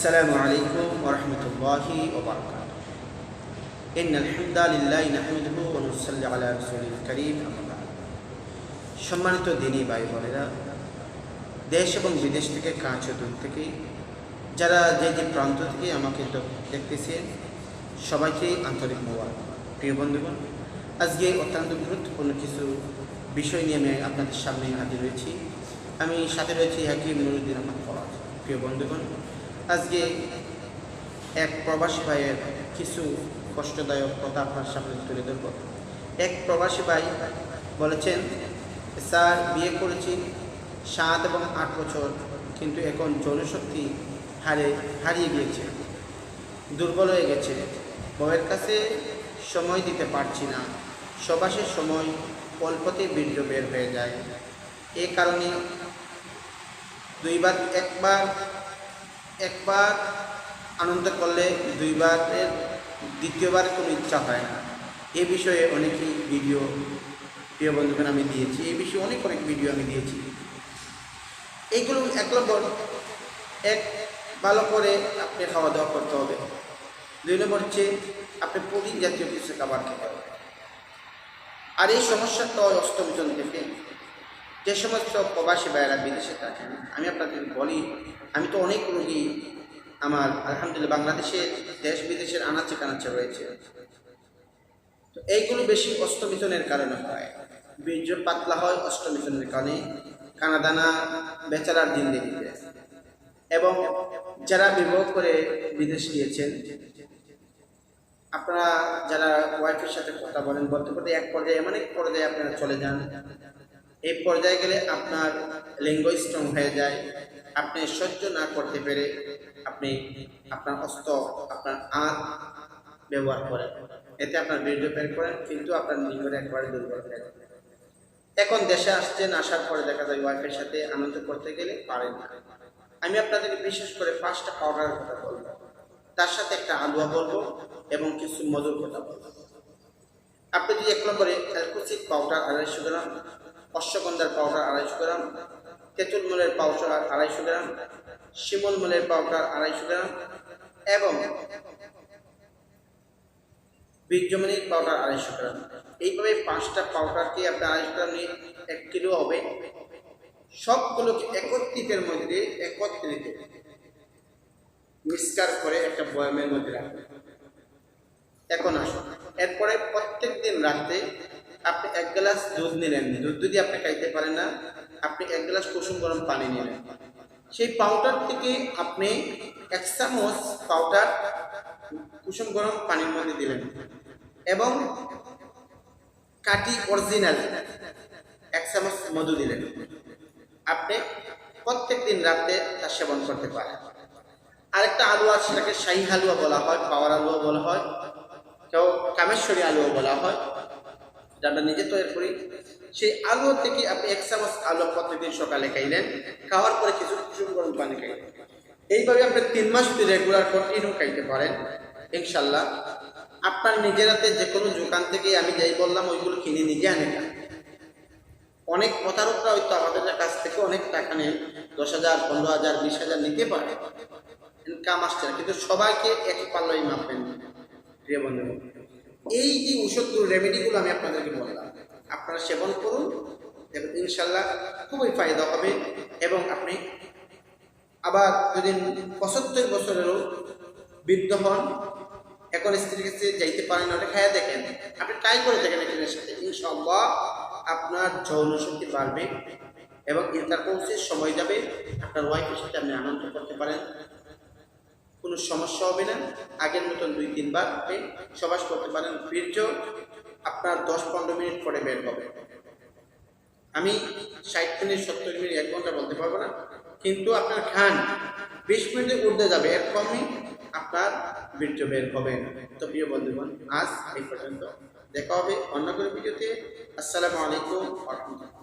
আসসালামু আলাইকুম ওয়া রাহমাতুল্লাহি ওয়া বারাকাতুহু। ইন্নাল হামদালিল্লাহি নাহমাদুহু ওয়া নুসাল্লি আলা রাসূলিল কারীম আম্মা বা'দ। সম্মানিত দিনী ভাই বোনেরা, দেশ এবং বিদেশ থেকে কাছে দূর থেকে যারা যে প্রান্ত থেকে আমাকে দেখতেছেন, সবাইকে আন্তরিক মোবারক। প্রিয় বন্ধুগণ, আজকে অত্যন্ত গুরুত্বপূর্ণ কিছু বিষয় নিয়ে আমি আপনাদের সামনে হাজির হয়েছি। আমি সাথে রয়েছি হাকিম নুরুদ্দিন আহমদ ফরাজ। প্রিয় বন্ধুগণ, আজকে এক প্রবাসী ভাইয়ের কিছু কষ্টদায়ক কথা আপনার সামনে তুলে ধরব। এক প্রবাসী ভাই বলেছেন, স্যার, বিয়ে করেছি 7 এবং 8 বছর, কিন্তু এখন জনশক্তি হারিয়ে গিয়েছে, দুর্বল হয়ে গেছে। বউয়ের কাছে সময় দিতে পারছি না, সবাসের সময় অল্পতে বীর্য বের হয়ে যায়। এই কারণে একবার আনন্দ করলে দুইবারের দ্বিতীয়বার কোনো ইচ্ছা হয় না। এ বিষয়ে অনেকেই ভিডিও, প্রিয় বন্ধুগণ, আমি দিয়েছি। এই বিষয়ে অনেক ভিডিও আমি দিয়েছি। এইগুলো এক নম্বর, ভালো করে আপনি খাওয়া দাওয়া করতে হবে। 2 নম্বর হচ্ছে আপনি প্রোটিন জাতীয় কিছু খাবার খেতে হবে। আর এই সমস্যাটা অষ্টমিজন থেকে যে সমস্ত প্রবাসী ভাইয়েরা বিদেশে থাকেন, আমি আপনাদের বলি, আমি তো অনেক রোগী আমার আলহামদুলিল্লাহ বাংলাদেশের দেশ বিদেশের আনাচে কানাচে রয়েছে। তো এইগুলো বেশি অষ্টমিজনের কারণে হয়। বীর্য পাতলা হয় অষ্টমিজনের কারণে, কানাদানা বেচারার জিন্দেগিতে। এবং যারা বিবাহ করে বিদেশ গিয়েছেন, আপনারা যারা ওয়াইফের সাথে কথা বলতে বলতে এক পর্যায়ে এমন এক পর্যায়ে আপনারা চলে যান, এই পর্যায়ে গেলে আপনার লিঙ্গ স্ট্রং হয়ে যায়। আপনি সহ্য না করতে পেরে আপনি আপনার অস্ত্র, আপনার আঁত ব্যবহার করেন, এতে আপনার বীর্য বের করেন, কিন্তু আপনার লিঙ্গটা একবারে দুর্বল হয়ে যায়। এখন দেশে আসছেন, আসার পরে দেখা যায় ওয়াইফের সাথে আনন্দ করতে গেলে পারেন না। আমি আপনাদেরকে বিশেষ করে 5টা পাউডারের কথা বলবো, তার সাথে একটা আলুয়া বলবো এবং কিছু মধুর কথা বলবো। আপনি যদি 1 নম্বরে অ্যালকোসিড পাউডার 250 গ্রাম, অশ্বগন্ধার পাউডার 250 গ্রাম, তেঁতুল মূলের পাউডার 250 গ্রাম, শিমুল মূলের পাউডার 250 গ্রাম এবং বীর্যমণির পাউডার 250 গ্রাম, এইভাবে 5টা পাউডারকে আপনি 250 গ্রাম নিয়ে 1 কিলো হবে। সবগুলোকে একত্রিতের মধ্যে মিক্সচার করে একটা বয়ামের মধ্যে রাখবেন। এখন আসুন, এরপরে প্রত্যেক দিন রাতে আপনি 1 গ্লাস দুধ নিলেন। দুধ যদি আপনি খাইতে পারেন না, আপনি 1 গ্লাস কুসুম গরম পানি নিলেন। সেই পাউডার থেকে আপনি 1 চামচ পাউডার কুসুম গরম পানির মধ্যে দিলেন এবং কাটি অরিজিনাল 1 চামচ মধু দিলেন। আপনি প্রত্যেক দিন রাতে তা সেবন করতে পারেন। আরেকটা আলুয়া, সেটাকে শাহী হালুয়া বলা হয়, পাওয়ার আলুয়া বলা হয়, কেউ কামেশ্বরী আলুয়া বলা হয়, যেটা আমরা নিজে তৈরি করি। সেই আলুয়া থেকে আপনি 1 চামচ আলু প্রত্যেকদিন সকালে খাইলেন, খাওয়ার পরে কিছু কুসুম গরম পানি খাইলেন। এইভাবে আপনি 3 মাস যদি রেগুলার কন্টিনিউ খাইতে পারেন, ইনশাল্লাহ আপনার নিজের হাতে যে কোনো দোকান থেকে আমি যাই বললাম ওইগুলো কিনে নিজে আনেন না। অনেক প্রতারকরা হয়তো আমাদের কাছ থেকে অনেক টাকা নেন, 10,000, 15,000, 20,000 নিতে পারে, ইনকাম আসছে না, কিন্তু সবাইকে এক পাল্লাই মাপবেন। প্রিয় বন্ধু, এই যে ওষুধগুলো, রেমেডিগুলো আমি আপনাদেরকে বললাম, আপনারা সেবন করুন, দেখুন ইনশাল্লাহ খুবই ফায়দা হবে। এবং আপনি আবার যদি 75 বছরেরও বৃদ্ধ হন, এখন স্ত্রীর কাছে যাইতে পারেন না, ওটা খাইয়া দেখেন, আপনি ট্রাই করে দেখেন এখানের সাথে, ইনশাআল্লাহ আপনার যৌন শক্তি বাড়বে এবং ইন্টারকোর্সের সময় যাবে, আপনার ওয়াইফের সাথে আপনি আনন্দ করতে পারেন, কোনো সমস্যা হবে না। আগের মতন 2-3 বার আপনি সবাস করতে পারেন। বীর্য আপনার 10-15 মিনিট পরে বের হবে। আমি 60 মিনিট, 70 মিনিট, 1 ঘন্টা বলতে পারবো না, কিন্তু আপনার খান 20 মিনিটে উঠতে যাবে, এর কমই আপনার বীর্য বের হবে। তো প্রিয় বন্ধুগণ, আজ এই পর্যন্ত, দেখা হবে অন্য কোনো ভিডিওতে। আসসালামু আলাইকুম ওয়া রাহমাতুল্লাহ।